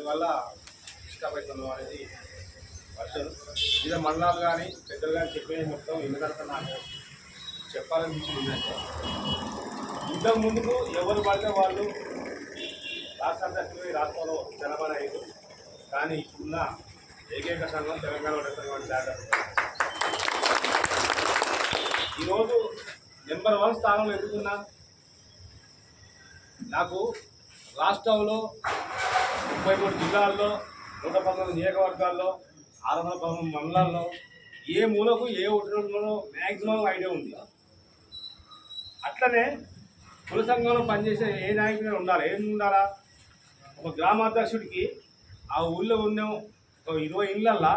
దానివల్ల ఇష్టపడుతున్నాం అనేది వర్షం మీద మండలాలు కానీ పెద్దలు కానీ చెప్పేది మొత్తం ఎందుకంటే నాకు చెప్పాలనిపించింది ఏంటంటే ఇంతకు ముందుకు ఎవరు పడితే వాళ్ళు రాష్ట్ర అధ్యక్షులు రాష్ట్రంలో తెలంగాణ అయ్యారు. కానీ ఇప్పుడున్న ఏకైక సంఘం తెలంగాణలో ఉన్నటువంటి శాఖ ఈరోజు నెంబర్ 1 స్థానంలో ఎదుగుతున్నా. నాకు రాష్ట్రంలో 33 జిల్లాల్లో 119 నియోజకవర్గాల్లో 613 మండలాల్లో ఏ మూలకు ఏ ఓటర్లో మ్యాక్సిమం ఐడియా ఉంది. అట్లనే కుల సంఘంలో పనిచేసే ఏ నాయకుడు ఉండాలి, ఏం ఉండాలా? ఒక గ్రామాధ్యక్షుడికి ఆ ఊళ్ళో ఉన్న ఒక 20 ఇళ్ళల్లో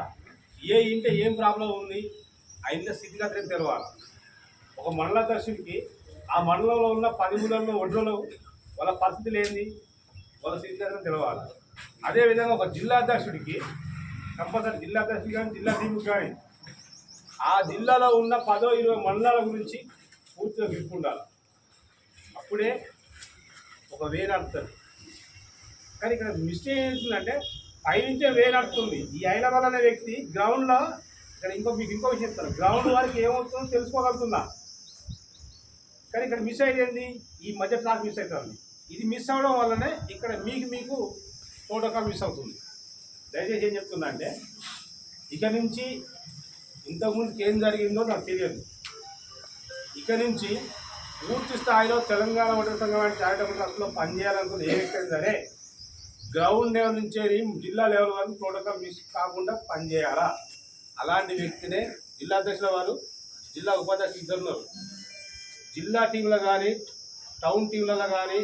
ఏ ఇంటే ఏం ప్రాబ్లం ఉంది, ఆ ఇంట్లో స్థితిగతులు తెలవాలి. ఒక మండలాధ్యక్షుడికి ఆ మండలంలో ఉన్న 10 ఊళ్ళల్లో ఒడ్లలో వాళ్ళ పరిస్థితులు ఏంది, వాళ్ళ స్థితిగతులు తెలవాలి. అదేవిధంగా ఒక జిల్లాధ్యక్షుడికి కంపల్సరీ జిల్లాధ్యక్షుడు కానీ జిల్లా టీముకి కానీ ఆ జిల్లాలో ఉన్న 10-20 మండలాల గురించి పూర్తిగా గ్రిప్ ఉండాలి. అప్పుడే ఒక వే నడుస్తుంది. కానీ ఇక్కడ మిస్టేక్ ఏంటంటే పైనుంచే వే నడుస్తుంది. ఈ హైదరాబాద్ అనే వ్యక్తి గ్రౌండ్లో ఇక్కడ మీకు ఇంకో విషయం చెప్తాను, గ్రౌండ్ వారికి ఏమవుతుందో తెలుసుకోగలుగుతుందా. కానీ ఇక్కడ మిస్ అయ్యేది ఈ మధ్య ట్రాక్ మిస్ అవుతుంది. ఇది మిస్ అవ్వడం వల్లనే ఇక్కడ మీకు ప్రోటోకాల్ మిస్ అవుతుంది. దయచేసి ఏం చెప్తున్నా అంటే ఇక నుంచి ఇంతకుముందుకు ఏం జరిగిందో నాకు తెలియదు. ఇక నుంచి పూర్తి స్థాయిలో తెలంగాణ ఓటర్ సంఘం చారిటబుల్ ట్రస్ట్లో పనిచేయాలనుకున్న ఏ వ్యక్తి సరే గ్రౌండ్ లెవెల్ నుంచి జిల్లా లెవెల్ వరకు ప్రోటోకాల్ మిస్ కాకుండా పనిచేయాలా. అలాంటి వ్యక్తినే జిల్లా అధ్యక్షుల వారు, జిల్లా ఉపాధ్యక్షులు ఇద్దరున్నారు. జిల్లా టీంలో కానీ టౌన్ టీంలలో కానీ